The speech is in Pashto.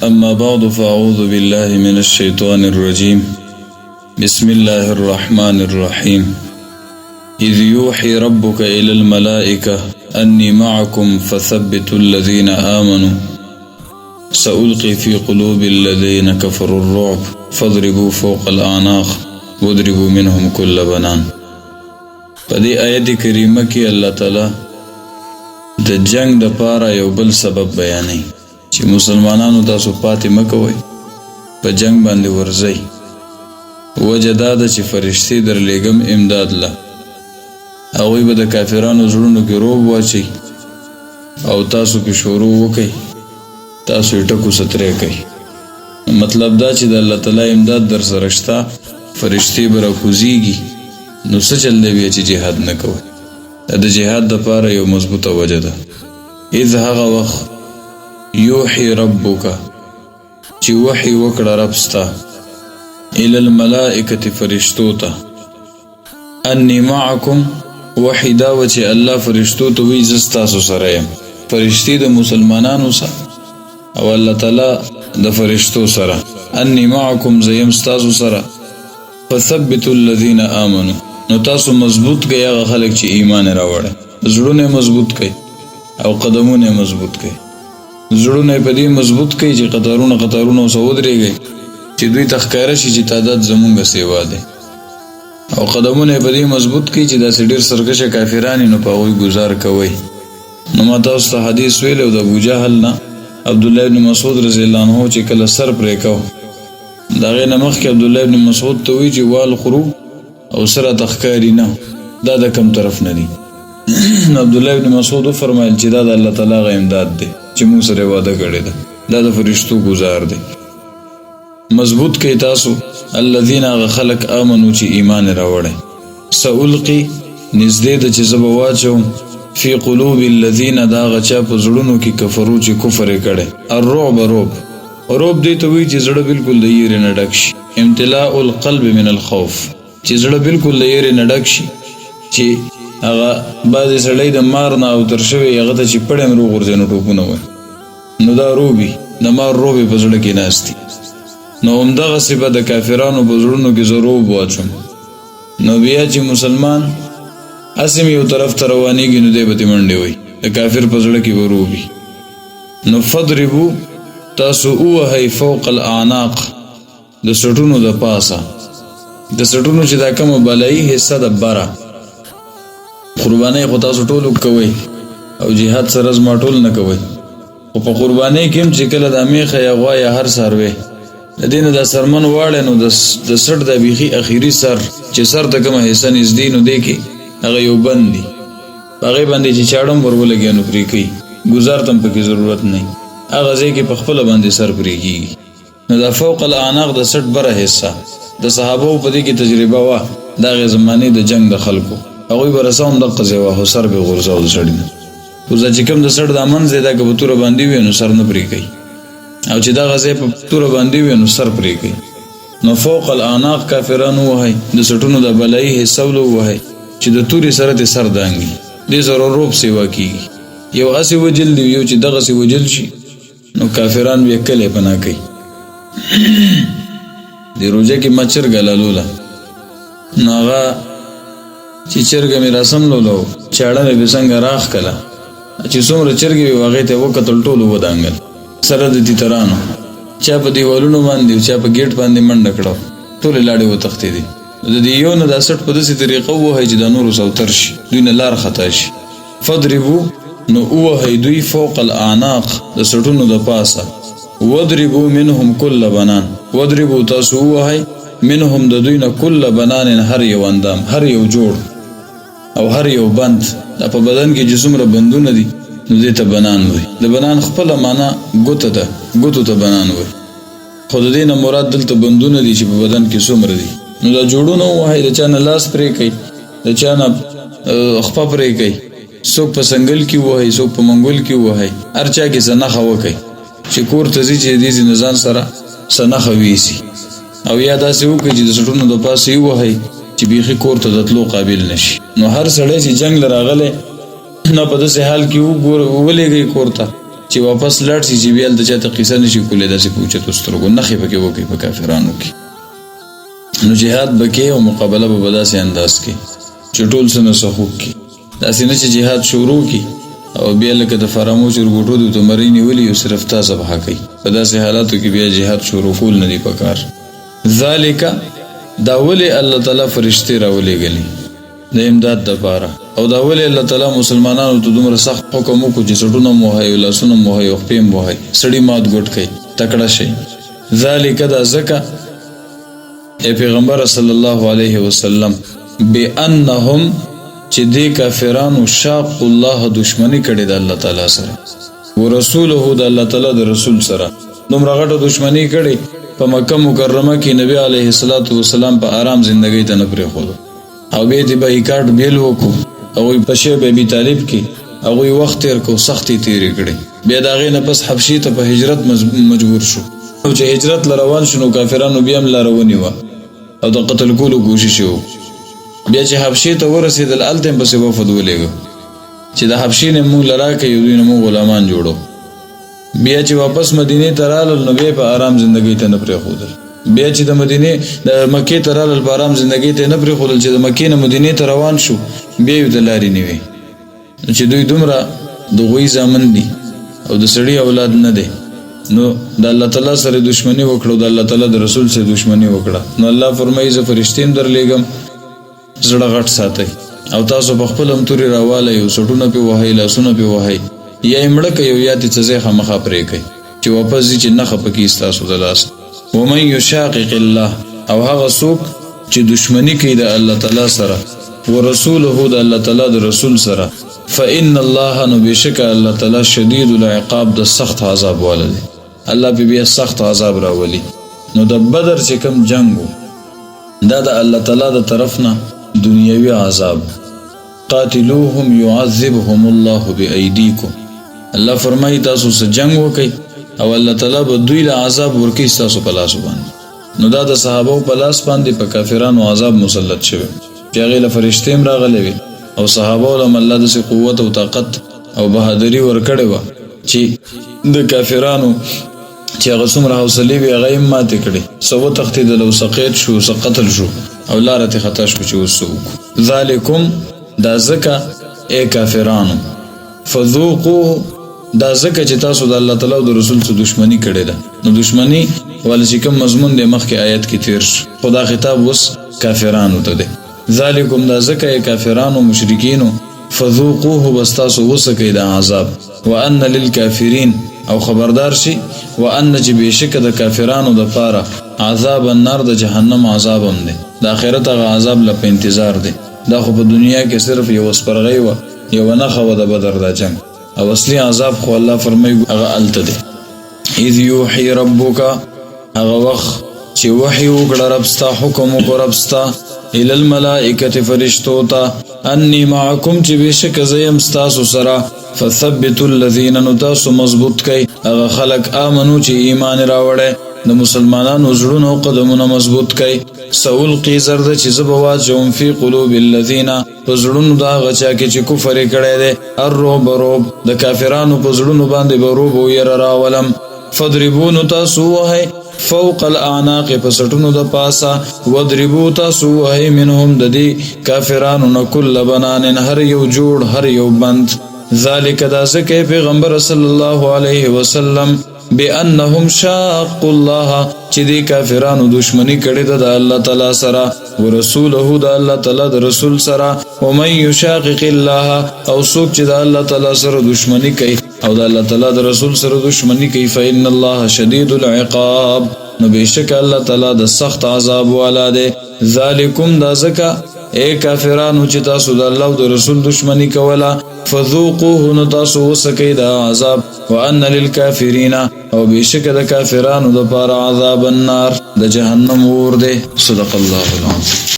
أما بعد فأعوذ بالله من الشيطان الرجيم بسم الله الرحمن الرحيم إذ يوحي ربك إلى الملائكة أني معكم فثبتوا الذين آمنوا سألقي في قلوب الذين كفروا الرعب فاضربوا فوق الأعناق واضربوا منهم كل بنان. پدې آیت کریمه کې الله تعالی د جنگ د پاره یو بل سبب بیانوي چې مسلمانانو تاسو پاتې مکوئ په جنگ باندې ورځئ. وجه دا ده چې فرشتې درلیږم امداد له هغوی به د کافرانو زړونو کې روب واچوي او تاسو کې شروع وکئ، تاسو یې ټکو سترې کوئ. مطلب دا چې د الله تعالی امداد در سره شته، فرشتې به راکوزیږي، نو څه چل دی بیا چې جهاد نه کوئ. د جهاد دپاره یو مضبوطه وجه ده. اذ هغه وخت یوحي ربک چې وحي وکړه رب ستا الی الملائکة فرشتو ته انی معکم، وحي دا و چې الله فرشتو ته وایي زه ستاسو سره یم. فرشتې د مسلمانانو سره او الله تعالی د فرشتو سره، انی معکم زه یم ستاسو سره، فثبتوا الذین آمنوا، نو تاسو مضبوط کئ هغه خلک چې ایمان راوړي، زړونه مضبوط کئ او قدمونه مضبوط کئ. زړونه په دې مضبوط کئ چې قطارونه ورسره ودرېږي چې دوی ته ښکاره شي چې تعداد زمونږ سیوا دی، او قدمونه په دې مضبوط کئ چې داسې ډېر سرکشه کافران نو په هغوی ګزار کوئ. نو ما تاسو ته حدیث ویلی د ابوجهل نه عبدالله ابن مسعود رضی الله عنه چې کله سر پرې کو، د هغې نه مخکې عبدالله ابن مسعود ته وایي چې وال خورو او سره ته ښکاري نه، دا د کم طرف نه دي. نو عبدالله ابن مسعود وفرمایل چې دا د الله تعالی هغه امداد دی چې موږ سره واده کړې ده، دا د فرشتو ګزار دی. مضبوط کئ تاسو الذین هغه خلک آمنو چې ایمان راوړی. سألقي نږدې ده چې زه به واچوم فی قلوب الذین دا هغه چا په زړونو کې کفرو چې کفر یې کړی. الرعب روب دې ته وایي چې زړه بالکل د یېرې نه ډک شي. امتلاء القلب من الخوف، چې زړه بالکل د یېرې نه ډک شي، چې هغه بعضې سړی د مار نه اوتر شوی هغه ته چې پړی هم راغورځوي نو ټوپونه وایي، نو دا روبي د مار روبې په زړه کې ناست دي. نو همدغسې به د کافرانو په زړونو کې زه روب واچوم، نو بیا چې مسلمان هسې یو طرف ته روانېږي نو دی به ترې منډې وایي، د کافر په زړه کې به روبي. نو فضربو تاسو ووهئ فوق الاعناق، د سټونو د پاسه، د سټونو چې دا کومه بلایي حصه د بره، قربانۍ خو تاسو ټولو کوئ او جهاد سره زما ټول نه کوئ، خو په قربانۍ کې هم چې کله دا میخه یا غوا یا هر څاروی د دې نه دا سرمن واړی نو د سټ دا بیخي اخري سر چې سر ته کومه حصه نږدې نو دی کې هغه یو بند دي، په هغې باندې چې چاړه هم ور ولګي نو پرې کوي، ګزار ته هم پکې ضرورت نه وي، هغه ځای کې په خپله باندې سر پرې کېږي. نو دا فوق الاعناق د سټ بره حصه د صحابو په دې کې تجربه وه، د هغې زمانې د جنگ د خلکو هغوی به رسه هم دقه ځای وه، خو سر به یې غورځاو د سړي نه. اوس دا چې کوم د سټ دا منځ دی دا که په توره باندې وي نو سر نه پرې کوي، او چې دغه ځای په توره باندې وي نو سر پرې کوي. نو فوق الاعناق کافران ووهئ، د سټونو د بلایي حصه ووهئ چې د تورې سره دې سر دانګي، دې سره روب سیوا کېږي. یو هسې وجل دی، یو چې دغسې وجل شي نو کافران بیا کلی پناه کوي. د روژه کې ما چرګه لالوله، نو هغه چې چرګه مې راسملوله چاړه مې بې څنګه راښکله، چې څومره چرګې وې هغې ته یې وکتل ټولو ودانګل سره د تیترانو، چا په دیوالونو باندې چا په ګیټ باندې منډه کړه، ټولې لاړې وتښتېدې. د دې یو نه دا سټ په داسې طریقه ووهئ چې دا نورو سوتر شي، دوی نه لار خطا شي. فضربو نو ووهئ دوی فوق الاعناق د سټونو د پاسه، وضربو منهم کل بنان، وضربو تاسو ووهئ منهم د دوی نه کل بنان هر یو اندام، هر یو جوړ او هر یو بند. دا په بدن کې چې څومره بندونه دي نو دې ته بنان وایي. د بنان خپله معنا ګوته ده، ګوتو ته بنان وایي، خو د دې نه مراد دلته بندونه دي چې په بدن کې څومره دي. نو دا جوړونه ووهئ، د چا نه لاس پرې کوئ، د چا نه خپه پرې کوئ، څوک په سنګل کې ووهئ، څوک په منګول کې ووهئ، هر چا کې څه نښه وکئ چې کور ته ځي چې دې ځي ځان سره څه نښه ویسي، او یا داسې وکړئ چې د سټونو د پاسه یې ووهئ چې بیخي کور ته د تلو قابل نشي. نو هر سړی چې جنگ له راغلی نو په داسې حال کې ولېږئ کور ته چې واپس لاړ شي چې بیا د چاته قصه نشي کولی داسې په اوچتو سترګو نښې پکې وکړي په کافرانو کې. نو جهاد به کې او مقابله به داسې انداز کې چې ټول څه نسخوک کې، داسې نه چې جهاد شروع کې او بیا لکه د فراموش ورګوټو د تمرې نیولي او صرف تا ذبحه کوي. په داسې حالاتو کې بیا جهاد شروع کول نه دی پکار. ذالک دا ولې الله تعالی فرشتې راولېږلي د امداد دپاره، او دا ولې الله تعالی مسلمانانو ته دومره سخت حکم وکړو چې سټونه مو وهئ، لاسونه مو وهئ او خپې مو وهئ، سړي مات ګوټ کړئ، تکړه شئ. ذالک دا ځکه ای پیغمبر صلی الله علیه وسلم بانهم چې دې کافرانو شاق الله دشمنی کړې د الله تعالی سره ورسوله د الله تعالی د رسول سره دومره غټه دشمنی کړې په مکه مکرمه کې نبی علیه الصلاۃ والسلام په آرام ژوندۍ ته نه پرېښود او بیا دې بایکاټ بیل وکړو او په شیب ابي طالب کې هغوی وخت تیر کو سختي تیرې کړې. بیا د هغې نه پس حبشي ته په هجرت مجبور شو او چې هجرت له روان شو نو کافرانو بیا هم لاره ونیوه او د قتل کولو کوشش یې وکړو. بیا چې حبشې ته ورسېدل هلته یې پسې وفد ولېږه چې د حبشې نه موږ له راکړئ دوی نه موږ غلامان جوړو. بیا چې واپس مدینې ته رالل نو بیا په آرام زندګۍ ته نه پرېښودل. بیا چې د مدینې د مکې ته رالل په آرام زندګۍ ته نه پرېښودل چې د مکې نه مدینې ته روان شو بیا یې د لارې نیوې چې دوی دومره د غوی زامن دي او د سړي اولاد نه دی نو د الله تعالی سره دشمنی وکړو د الله تعالی د رسول سره دشمنی وکړه. نو الله فرمایي زه فرشتې هم درلېږم زړه غټ ساتئ او تاسو په خپل هم تورې راوالی او سټونه پې وهئ لاسونه پې وهئ یا یې مړه کوئ او یا دې څه ځای خامخا پرې کوئ چې واپس ځي چې نښه پکې ستاسو د لاس. ومن یشاقق الله او هغه څوک چې دشمنی کوي د الله تعالی سره ورسوله د الله تعالی د رسول سره فإن الله نو بېشکه الله تعالی شدید العقاب د سخت عذاب والا دی. الله پې بیا سخت عذاب راولي. نو د بدر چې کوم جنګ و دا د الله تعالی د طرف نه دنیوي عذاب قاتلوهم يعذبهم الله بأيديكم. الله فرمایي تاسو سره جنگ وکئ او الله تعالی به دوی له عذاب ورکړي ستاسو په لاسو باندې. نو دا د صحابو په لاس باندې په کافرانو عذاب مسلط شوی چې هغې له فرشتې هم راغلی وي او صحابو له الله داسې قوت او طاقت او بهادري ورکړې وه چې د کافرانو چې هغه څومره حوصلې وي هغه یې ماتې کړې. څه وتښتېدل او څه قید شو څه قتل شو او لاره ترې خطا شو چې اوس څه وکړو. ذالکم دا ځکه ای کافرانو فذوقوه دا ځکه چې تاسو د الله تعالی او د رسول څخه دشمنی کړې ده. نو دشمنی والا چې کوم مضمون دی مخکې آیت کې تیر شو خو دا خطاب اوس کافرانو ته دی. ذالکم دا ځکه ای کافرانو مشرکینو فذوقوه بس تاسو وڅکئ دا عذاب وان للکافرین او خبردار شي وان چې بېشکه د کافرانو دپاره عذاب النار د جهنم عذاب هم دی. د آخرت هغه عذاب له په انتظار دی. دا خو په دنیا کې صرف یو سپرغۍ وه یوه نښه وه د بدر دا جنګ او اصلي عذاب خو الله فرمایي هغه هلته دی. اذ یوحي ربک هغه وخت چې وحي وکړه رب ستا حکم وکړو رب ستا الی الملائکة فرشتو ته انی معکم چې بېشکه زه یم ستاسو سره فثبتوا الذین نو تاسو مضبوط کئ هغه خلک آمنو چې ایمان راوړی د مسلمانانو زړونه او قدمونه مضبوط کئ. سألقي زر ده چې زه به واچوم فی قلوب الذین په زړونو د هغه چا کې چې کفر یې کړی دی الرعب رعب د کافرانو په زړونو باندې به رعب او یره راولم. فاضربوا نو تاسو ووهئ فوق الاعناق په سټونو د پاسه واضربوا تاسو ووهئ منهم د دې کافرانو نه کل بنان هر یو جوړ هر یو بند. ذالک دا ځکه پیغمبر صلی الله علیه وسلم بانهم شاقوا الله چې دې کافرانو دشمنی کړې ده د الله تعالی سره ورسوله د الله تعالی د رسول سره ومن یشاقق الله او څوک چې د الله تعالی سره دشمنی کوي او د الله تعالی د رسول سره دشمنی کوي فإن الله شدید العقاب نو بېشکه الله تعالی د سخت عذاب والا دی. ذالکم دا ځکه ای کافرانو چې تاسو د الله او د رسول دشمنی کوله فذوقوه نو تاسو وڅکئ دا عذاب وان للکافرین او بېشکه د کافرانو دپاره عذاب النار د جهنم اور دی. صدق الله العظیم.